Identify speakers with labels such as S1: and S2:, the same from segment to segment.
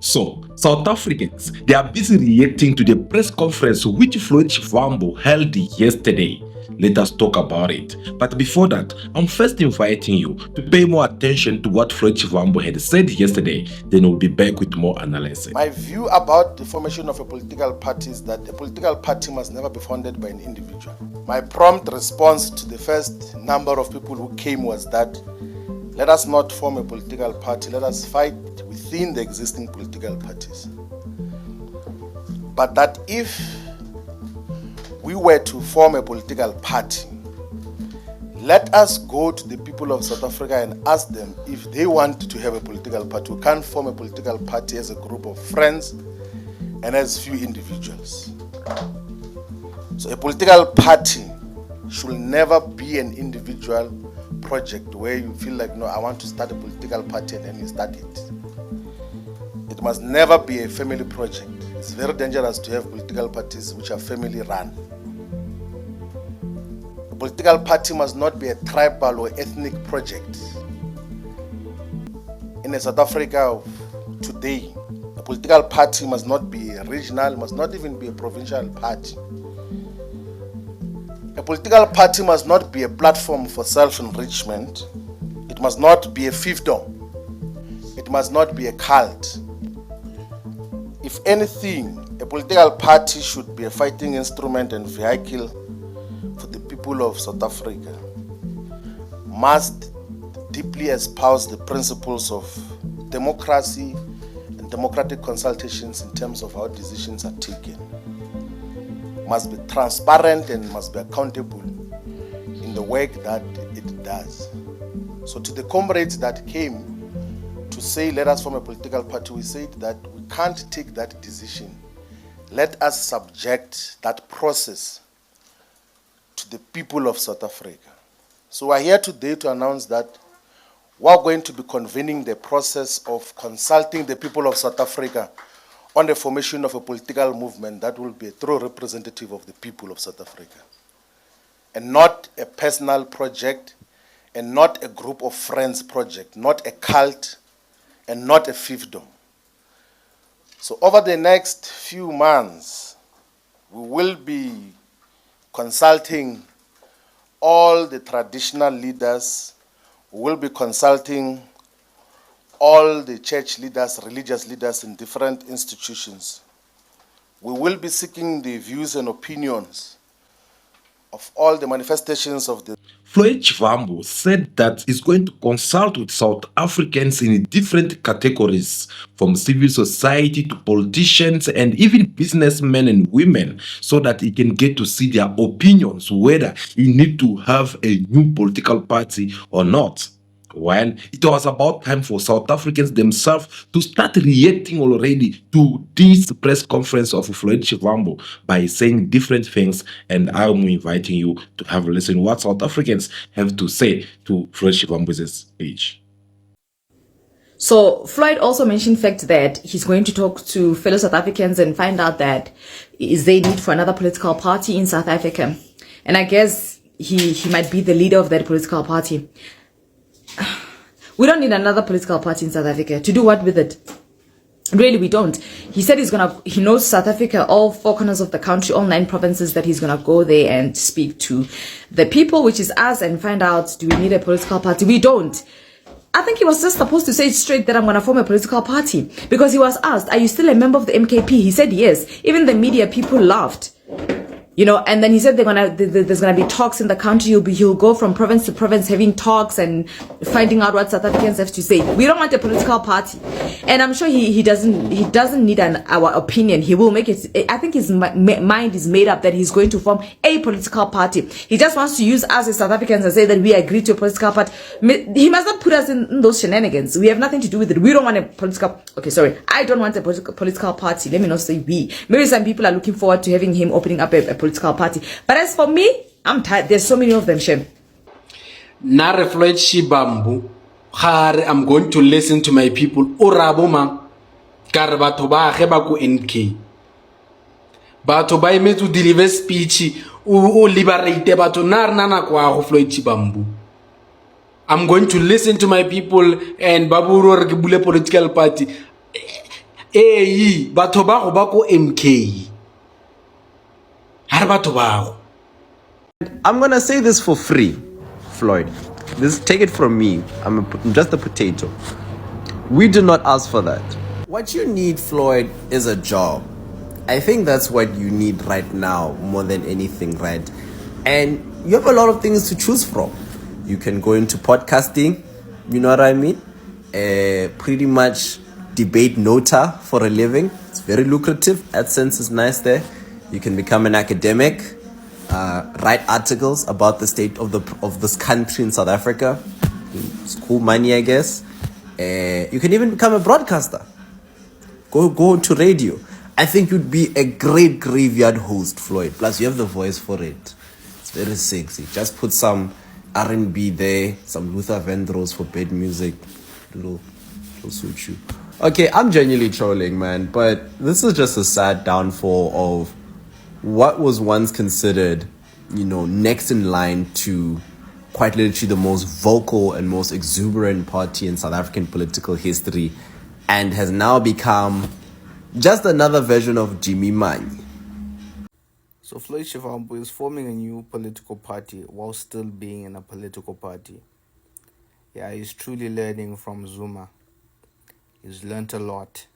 S1: So, South Africans, they are busy reacting to the press conference which Floyd Shivambu held yesterday. Let us talk about it. But before that, I'm first inviting you to pay more attention to what Floyd Shivambu had said yesterday. Then we'll be back with more analysis.
S2: My view about the formation of a political party is that a political party must never be founded by an individual. My prompt response to the first number of people who came was that let us not form a political party, let us fight within the existing political parties. But that if we were to form a political party, let us go to the people of South Africa and ask them if they want to have a political party. We can't form a political party as a group of friends and as few individuals. So a political party should never be an individual project where you feel like, no, I want to start a political party and then you start it. It must never be a family project. It's very dangerous to have political parties which are family run. A political party must not be a tribal or ethnic project. In South Africa of today, a political party must not be a regional, must not even be a provincial party. A political party must not be a platform for self-enrichment. It must not be a fiefdom. It must not be a cult. If anything, a political party should be a fighting instrument and vehicle for the people of South Africa. Must deeply espouse the principles of democracy and democratic consultations in terms of how decisions are taken. Must be transparent and must be accountable in the work that it does. So to the comrades that came to say let us form a political party, we said that we can't take that decision. Let us subject that process to the people of South Africa. So we're here today to announce that we're going to be convening the process of consulting the people of South Africa on the formation of a political movement that will be a true representative of the people of South Africa, and not a personal project, and not a group of friends project, not a cult, and not a fiefdom. So over the next few months, we will be consulting all the traditional leaders, we will be consulting all the church leaders, religious leaders in different institutions. We will be seeking the views and opinions of all the manifestations of the...
S1: Floyd Shivambu said that he's going to consult with South Africans in different categories, from civil society to politicians and even businessmen and women, so that he can get to see their opinions, whether he need to have a new political party or not. Well, it was about time for South Africans themselves to start reacting already to this press conference of Floyd Shivambu by saying different things, and I'm inviting you to have a listen what South Africans have to say to Floyd Shivambu's speech.
S3: So Floyd also mentioned fact that he's going to talk to fellow South Africans and find out that is there need for another political party in South Africa. And I guess he might be the leader of that political party. We don't need another political party in South Africa. To do what with it? Really, we don't. He said he knows South Africa, all 4 corners of the country, all 9 provinces, that he's gonna go there and speak to the people, which is us, and find out, do we need a political party? We don't. I think he was just supposed to say it straight that I'm gonna form a political party, because he was asked, are you still a member of the MKP? He said yes. Even the media people laughed. You know, and then he said there's gonna be talks in the country. He'll go from province to province having talks and finding out what South Africans have to say. We don't want a political party, and I'm sure he doesn't need our opinion. He will make it. I think his mind is made up that he's going to form a political party. He just wants to use us as South Africans and say that we agree to a political party. He must not put us in those shenanigans. We have nothing to do with it. We don't want a political. Okay, sorry, I don't want a political party. Let me not say we. Maybe some people are looking forward to having him opening up a political party. But as for me, I'm tired. There's so many of them, Shem.
S4: Nare Floyd Shivambu, I'm going to listen to my people. Oraboma, Karbato ba heba ku NK. Bato ba ime to deliver speech, o liberate bato nar nana kwa Floyd Shivambu. I'm going to listen to my people and Baburo Rebule political party. Ee, batho ba go ba ko MK ha re batho ba go.
S5: I'm gonna say this for free, Floyd. Take it from me. I'm just a potato. We do not ask for that. What you need, Floyd, is a job. I think that's what you need right now more than anything, right? And you have a lot of things to choose from. You can go into podcasting, you know what I mean? Pretty much debate nota for a living. It's very lucrative. AdSense is nice there. You can become an academic, write articles about the state of this country in South Africa. It's cool money, I guess. You can even become a broadcaster. Go to radio. I think you'd be a great graveyard host, Floyd. Plus, you have the voice for it. It's very sexy. Just put some R&B there, some Luther Vandross for bed music. It'll suit you. Okay, I'm genuinely trolling, man. But this is just a sad downfall of what was once considered, next in line to quite literally the most vocal and most exuberant party in South African political history, and has now become just another version of Jimmy Manyi.
S6: So Floyd Shivambu is forming a new political party while still being in a political party. Yeah, he's truly learning from Zuma. He's learnt a lot.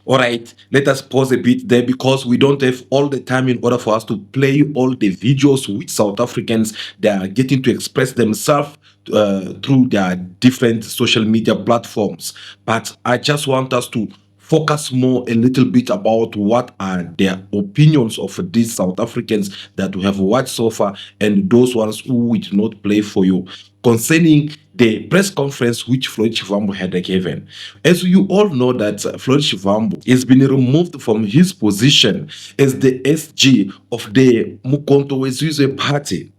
S1: All right, let us pause a bit there because we don't have all the time in order for us to play all the videos which South Africans they are getting to express themselves through their different social media platforms. But I just want us to focus more a little bit about what are their opinions of these South Africans that we have watched so far and those ones who we did not play for you concerning the press conference which Floyd Shivambu had given. As you all know that Floyd Shivambu has been removed from his position as the SG of the Mukonto Wezizwe party.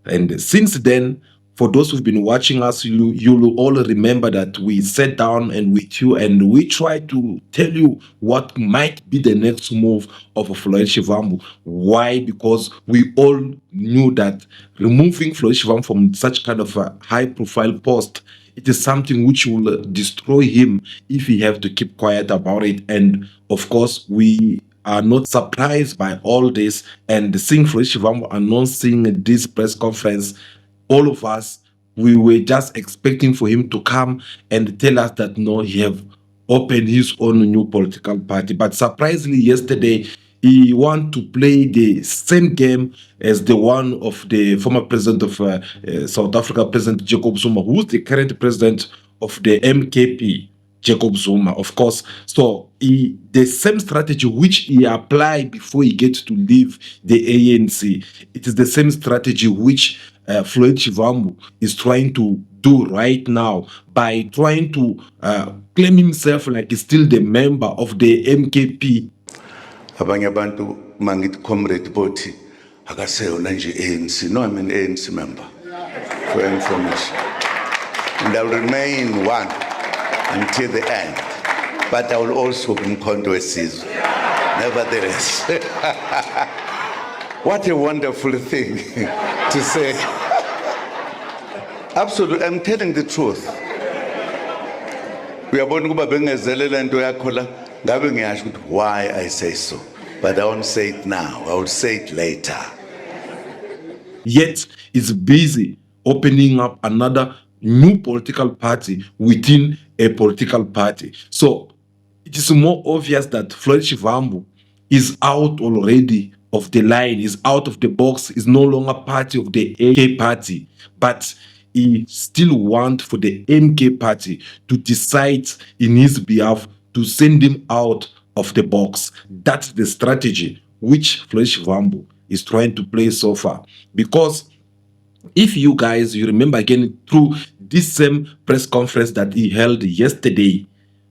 S1: And since then, for those who've been watching us, you'll all remember that we sat down and with you and we tried to tell you what might be the next move of Floyd Shivambu. Why? Because we all knew that removing Floyd Shivambu from such kind of a high-profile post, it is something which will destroy him if he have to keep quiet about it. And of course, we are not surprised by all this. And seeing Floyd Shivambu announcing this press conference, all of us, we were just expecting for him to come and tell us that no, he have opened his own new political party. But surprisingly, yesterday, he want to play the same game as the one of the former president of South Africa, President Jacob Zuma, who's the current president of the MKP. Jacob Zuma, of course. So the same strategy which he applied before he gets to leave the ANC, it is the same strategy which Floyd Shivambu is trying to do right now by trying to claim himself like he's still the member of the MKP.
S7: Abanye abantu mangithi comrade bothi akaseyona nje ANC. No, I'm an ANC member, for your information, and I will remain one until the end. But I will also be Mkhonto Wesizwe, nevertheless. What a wonderful thing to say. Absolutely, I'm telling the truth. Uyabona ukuba bengezelela into yakho la ngabe ngiyasho ukuthi why I say so, but I won't say it now. I will say it later.
S1: Yet is busy opening up another new political party within a political party. So it is more obvious that Floyd Shivambu is out already of the line, is out of the box, is no longer part of the AK party, but he still want for the MK party to decide in his behalf to send him out of the box. That's the strategy which Floyd Shivambu is trying to play so far. Because if you guys, you remember again through this same press conference that he held yesterday,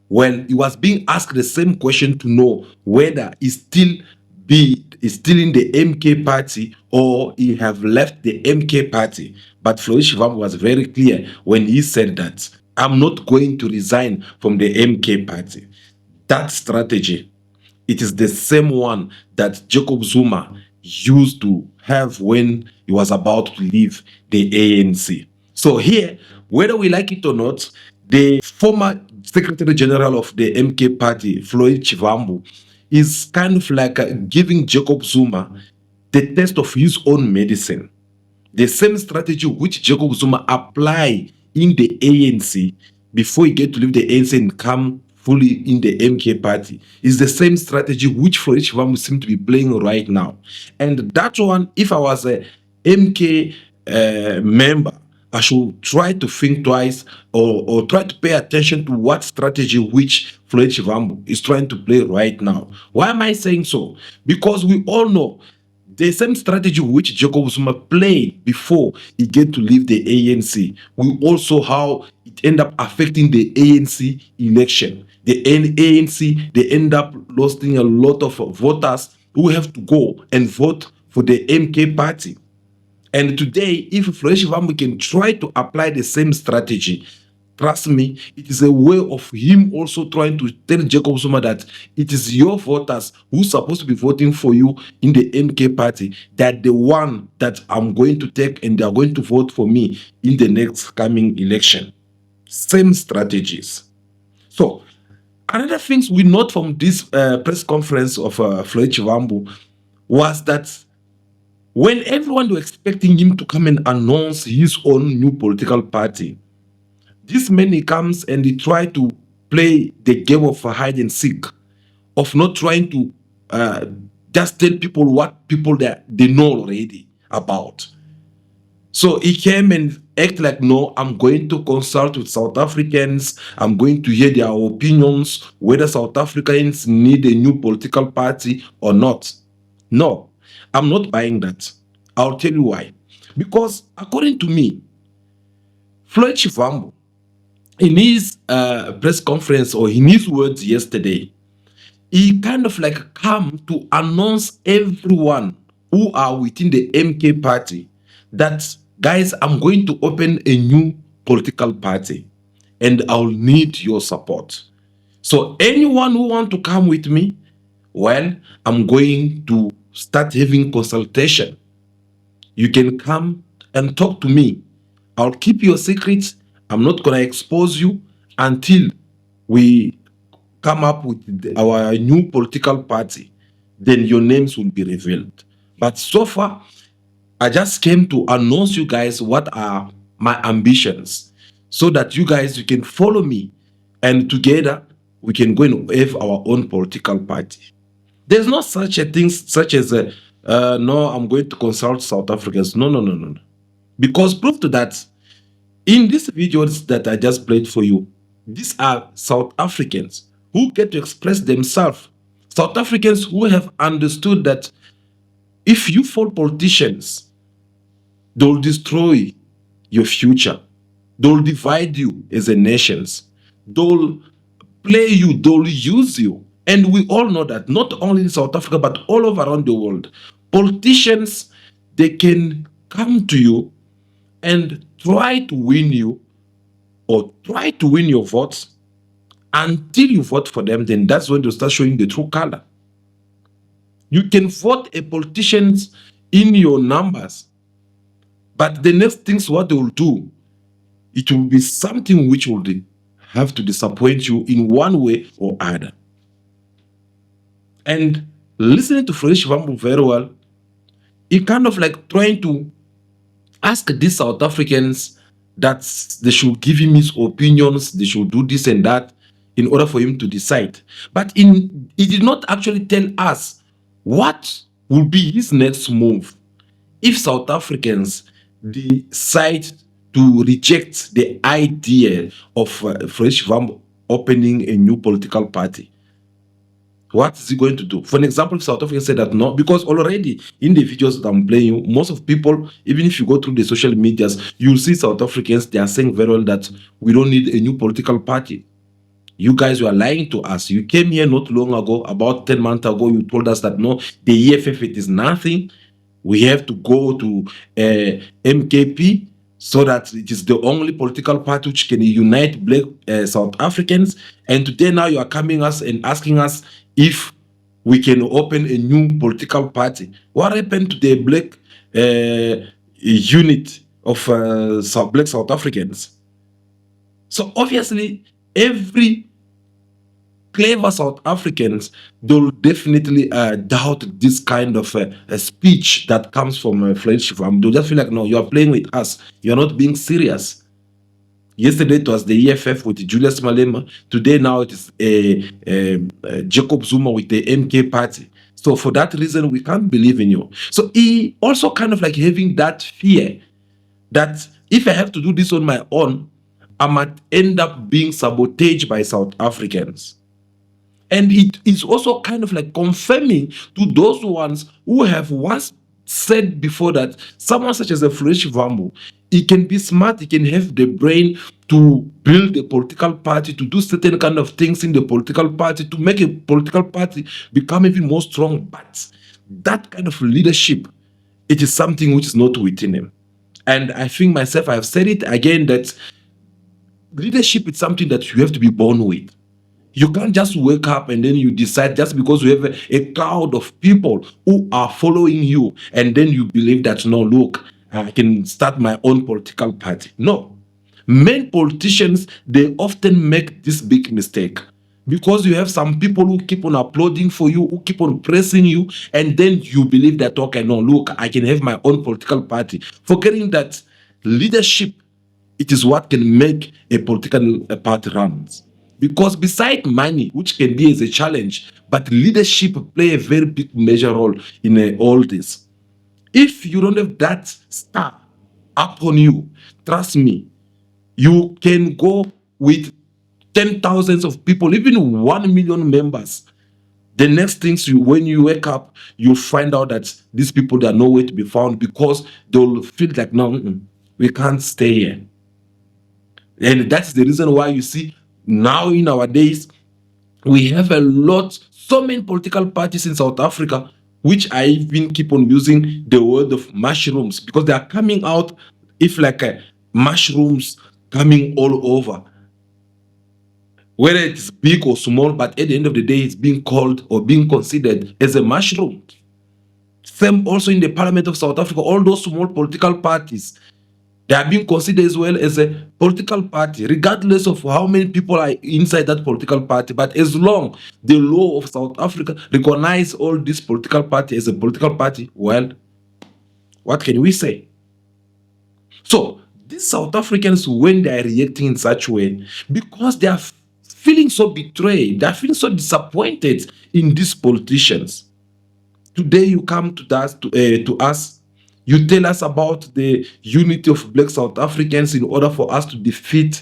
S1: when he was being asked the same question to know whether he's still in the MK party or he have left the MK party. But Floyd Shivambu was very clear when he said that I'm not going to resign from the MK party. That strategy, it is the same one that Jacob Zuma used to have when he was about to leave the ANC. So here, whether we like it or not, the former Secretary General of the MK Party, Floyd Shivambu, is kind of like giving Jacob Zuma the test of his own medicine. The same strategy which Jacob Zuma apply in the ANC before he get to leave the ANC and come fully in the MK party is the same strategy which Floyd Shivambu seem to be playing right now. And that one, if I was a MK member, I should try to think twice or try to pay attention to what strategy which Floyd Shivambu is trying to play right now. Why am I saying so? Because we all know the same strategy which Jacob Zuma played before he get to leave the ANC will also how it end up affecting the ANC election. The ANC, they end up losing a lot of voters who have to go and vote for the MK party. And today, if Floyd Shivambu can try to apply the same strategy, trust me, it is a way of him also trying to tell Jacob Zuma that it is your voters who supposed to be voting for you in the MK party, that the one that I'm going to take and they are going to vote for me in the next coming election. Same strategies. So, another things we note from this press conference of Floyd Shivambu was that when everyone was expecting him to come and announce his own new political party, this man he comes and he try to play the game of hide and seek, of not trying to just tell people what people that they know already about. So he came and act like, no, I'm going to consult with South Africans. I'm going to hear their opinions, whether South Africans need a new political party or not. No, I'm not buying that. I'll tell you why. Because according to me, Floyd Shivambu, in his press conference or in his words yesterday, he kind of like come to announce everyone who are within the MK party that, guys, I'm going to open a new political party and I'll need your support. So anyone who want to come with me, well, I'm going to start having consultation. You can come and talk to me. I'll keep your secrets. I'm not going to expose you until we come up with our new political party. Then your names will be revealed. But so far, I just came to announce you guys what are my ambitions so that you guys, you can follow me and together we can go and have our own political party. There's not such a thing such as no, I'm going to consult South Africans. No, no, no, no. Because proof to that, in these videos that I just played for you, these are South Africans who get to express themselves. South Africans who have understood that if you follow politicians, they'll destroy your future. They'll divide you as a nation. They'll play you, they'll use you. And we all know that, not only in South Africa, but all over around the world. Politicians, they can come to you and try to win you or try to win your votes until you vote for them. Then that's when they start showing the true color. You can vote a politician in your numbers, but the next things what they will do, it will be something which will have to disappoint you in one way or other. And listening to Floyd Shivambu very well, he kind of like trying to ask these South Africans that they should give him his opinions, they should do this and that in order for him to decide. But he did not actually tell us what will be his next move if South Africans decide to reject the idea of Floyd Shivambu opening a new political party. What is he going to do? For an example, South Africans say that no, because already in the videos that I'm playing you, most of people, even if you go through the social medias, you'll see South Africans, they are saying very well that we don't need a new political party. You guys were lying to us. You came here not long ago, about 10 months ago, you told us that no, the EFF, it is nothing. We have to go to MKP so that it is the only political party which can unite black South Africans. And today now you are coming us and asking us if we can open a new political party. What happened to the black unit of black South Africans? So obviously, every clever South Africans, they'll definitely doubt this kind of a speech that comes from Floyd Shivambu. They'll just feel like, no, you are playing with us. You're not being serious. Yesterday it was the EFF with Julius Malema. Today now it is Jacob Zuma with the MK party. So for that reason, we can't believe in you. So he also kind of like having that fear that if I have to do this on my own, I might end up being sabotaged by South Africans. And it is also kind of like confirming to those ones who have once said before that someone such as a Floyd Shivambu, he can be smart, he can have the brain to build a political party, to do certain kind of things in the political party, to make a political party become even more strong. But that kind of leadership, it is something which is not within him. And I think myself, I have said it again, that leadership is something that you have to be born with. You can't just wake up and then you decide just because you have a crowd of people who are following you and then you believe that, no, look, I can start my own political party. No. Main politicians, they often make this big mistake because you have some people who keep on applauding for you, who keep on praising you, and then you believe that, okay, no, look, I can have my own political party. Forgetting that leadership, it is what can make a political party run. Because beside money, which can be as a challenge, but leadership play a very big major role in all this. If you don't have that star upon you, trust me, you can go with 10,000s of people, even 1 million members. The next things when you wake up, you'll find out that these people, they are nowhere to be found because they'll feel like, no, we can't stay here. And that's the reason why you see now in our days, we have so many political parties in South Africa, which I even keep on using the word of mushrooms because they are coming out if like mushrooms coming all over. Whether it's big or small, but at the end of the day, it's being called or being considered as a mushroom. Same also in the Parliament of South Africa, all those small political parties, they are being considered as well as a political party, regardless of how many people are inside that political party. But as long the law of South Africa recognize all this political party as a political party, well, what can we say? So these South Africans, when they are reacting in such a way, because they are feeling so betrayed, they are feeling so disappointed in these politicians. Today you come to us, you tell us about the unity of Black South Africans in order for us to defeat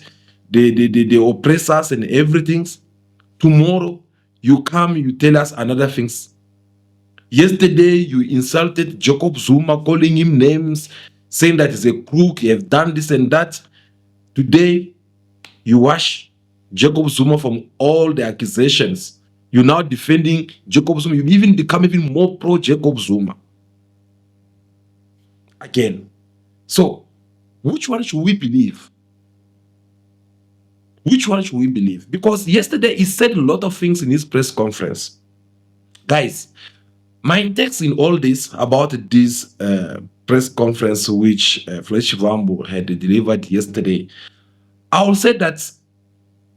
S1: the oppressors and everything. Tomorrow, you come, you tell us another things. Yesterday, you insulted Jacob Zuma, calling him names, saying that he's a crook, he has done this and that. Today, you wash Jacob Zuma from all the accusations. You're now defending Jacob Zuma. You even become even more pro-Jacob Zuma. Again. So, which one should we believe? Which one should we believe? Because yesterday he said a lot of things in his press conference. Guys, my text in all this about this press conference which Floyd Shivambu had delivered yesterday, I will say that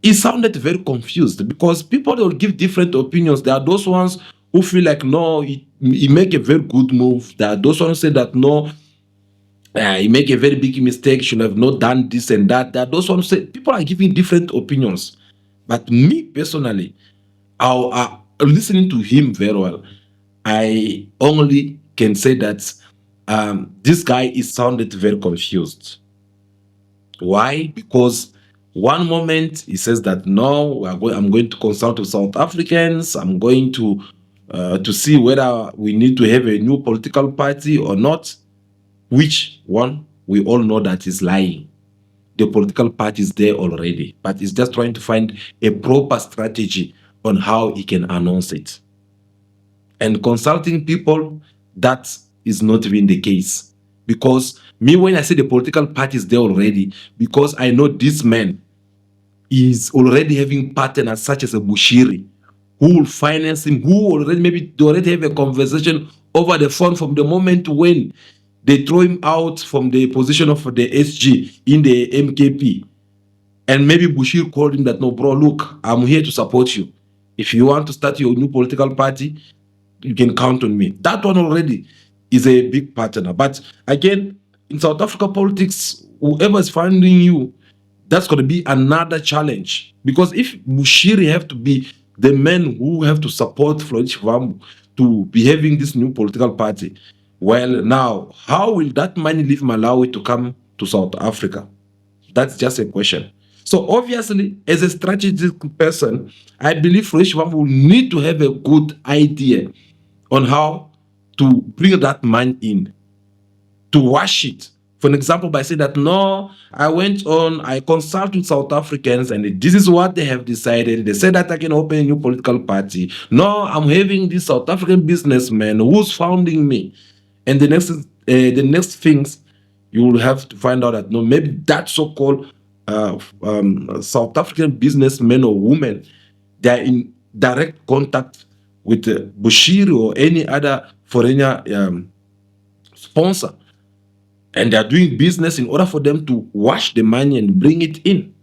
S1: he sounded very confused because people will give different opinions. There are those ones who feel like, no, he make a very good move. There are those ones who say that, no, he make a very big mistake, should have not done this and that. There are those ones who say, people are giving different opinions. But me personally, listening to him very well, I only can say that this guy is sounded very confused. Why? Because one moment he says that no, I'm going to consult with South Africans. I'm going to see whether we need to have a new political party or not. Which one we all know that is lying. The political party is there already, but he's just trying to find a proper strategy on how he can announce it. And consulting people, that is not even the case. Because me, when I say the political party is there already, because I know this man is already having partners such as a Bushiri, who will finance him, who already have a conversation over the phone from the moment when they throw him out from the position of the SG in the MKP. And maybe Bushir called him that, no, bro, look, I'm here to support you. If you want to start your new political party, you can count on me. That one already is a big partner. But again, in South Africa politics, whoever is funding you, that's going to be another challenge. Because if Bushiri have to be the men who have to support Floyd Shivambu to be having this new political party, well, now, how will that money leave Malawi to come to South Africa? That's just a question. So obviously, as a strategic person, I believe Floyd Shivambu will need to have a good idea on how to bring that man in, to wash it. For an example, by saying that, no, I consulted with South Africans and this is what they have decided. They said that I can open a new political party. No, I'm having this South African businessman who's founding me. And the next things, you will have to find out that, no, maybe that so-called South African businessmen or women, they are in direct contact with Bushiri or any other foreigner sponsor, and they are doing business in order for them to wash the money and bring it in.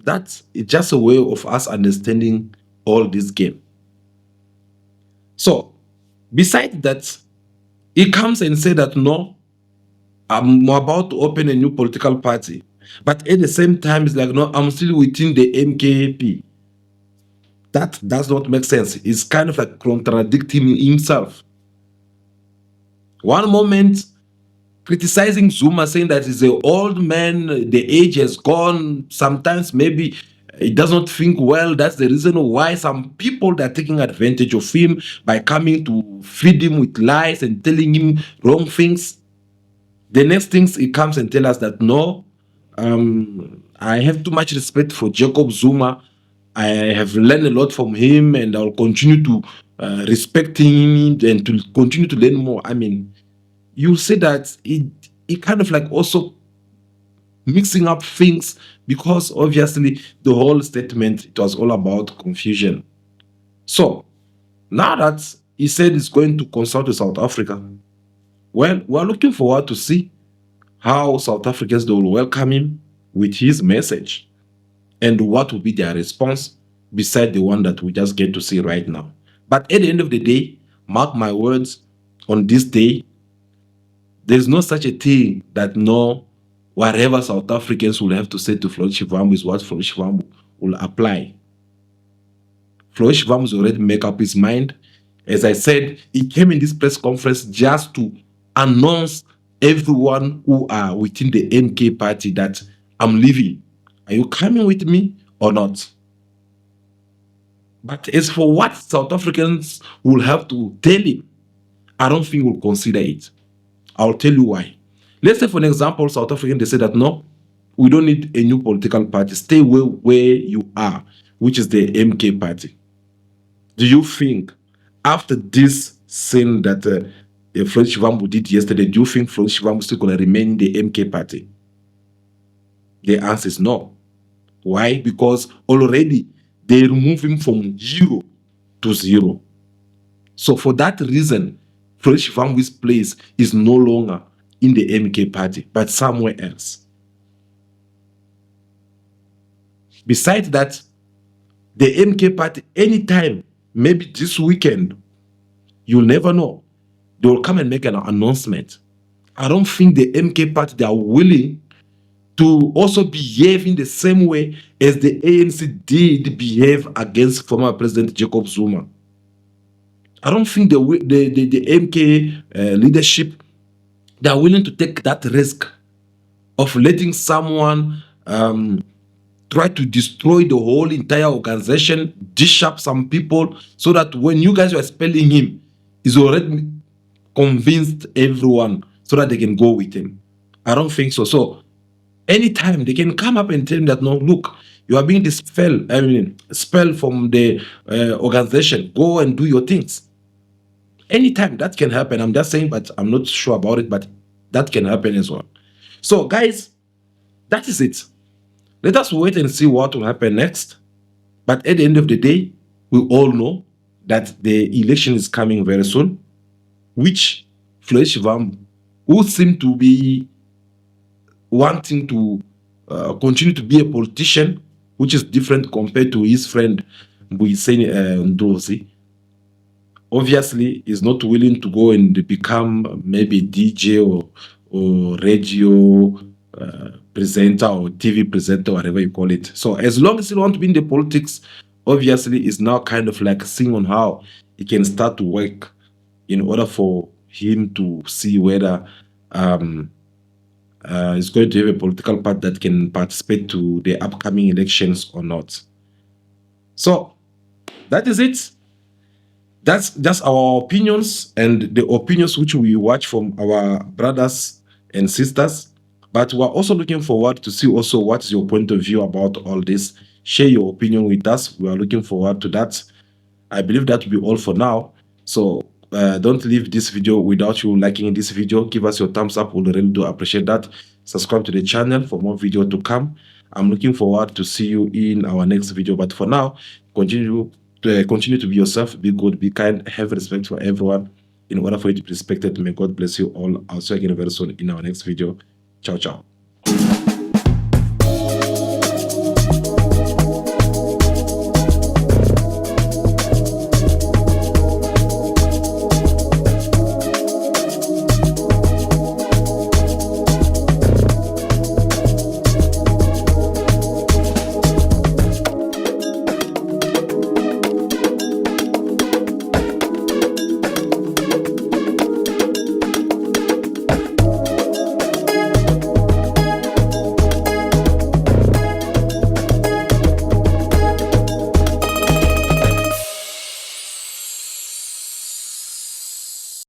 S1: That's just a way of us understanding all this game. So, besides that, he comes and say that, no, I'm about to open a new political party. But at the same time, it's like, no, I'm still within the MKP. That does not make sense. It's kind of like contradicting himself. One moment, criticizing Zuma, saying that he's an old man, the age has gone. Sometimes maybe he does not think well. That's the reason why some people are taking advantage of him by coming to feed him with lies and telling him wrong things. The next things he comes and tell us that, no, I have too much respect for Jacob Zuma. I have learned a lot from him and I'll continue to respect him and to continue to learn more. I mean, you'll see that it kind of like also mixing up things, because obviously the whole statement, it was all about confusion. So now that he said he's going to consult with South Africa, well, we're looking forward to see how South Africans, they will welcome him with his message and what will be their response beside the one that we just get to see right now. But at the end of the day, mark my words, on this day, there's no such a thing that, no, whatever South Africans will have to say to Floyd Shivambu is what Floyd Shivambu will apply. Floyd Shivambu's already make up his mind. As I said, he came in this press conference just to announce everyone who are within the MK party that I'm leaving. Are you coming with me or not? But as for what South Africans will have to tell him, I don't think we'll consider it. I'll tell you why. Let's say, for an example, South Africans, they say that, no, we don't need a new political party. Stay where you are, which is the MK party. Do you think, after this sin that Floyd Shivambu did yesterday, do you think Floyd Shivambu is still going to remain in the MK party? The answer is no. Why? Because already they remove him from 0 to 0. So for that reason, Floyd Shivambu's place is no longer in the MK party, but somewhere else. Besides that, the MK party, anytime, maybe this weekend, you'll never know, they will come and make an announcement. I don't think the MK party, they are willing to also behave in the same way as the ANC did behave against former President Jacob Zuma. I don't think the MK leadership, they are willing to take that risk of letting someone try to destroy the whole entire organization, dish up some people, so that when you guys were expelling him, he's already convinced everyone so that they can go with him. I don't think so. So anytime they can come up and tell him that, no, look, you are being expelled from the organization. Go and do your things. Anytime that can happen. I'm just saying, but I'm not sure about it, but that can happen as well. So guys, that is it. Let us wait and see what will happen next. But at the end of the day, we all know that the election is coming very soon, which Floyd Shivambu, who seem to be wanting to continue to be a politician, which is different compared to his friend Mbuiseni Ndozi. Obviously, he's not willing to go and become maybe DJ or radio presenter or TV presenter, whatever you call it. So as long as he wants to be in the politics, obviously, it's now kind of like seeing on how he can start to work in order for him to see whether he's going to have a political party that can participate to the upcoming elections or not. So that is it. That's just our opinions and the opinions which we watch from our brothers and sisters. But we're also looking forward to see also what is your point of view about all this. Share your opinion with us. We are looking forward to that. I believe that will be all for now. So don't leave this video without you liking this video. Give us your thumbs up. We'll really do appreciate that. Subscribe to the channel for more video to come. I'm looking forward to see you in our next video. But for now, continue to be yourself, be good, be kind, have respect for everyone. In order for you to be respected, may God bless you all. I'll see you again very soon in our next video. Ciao, ciao.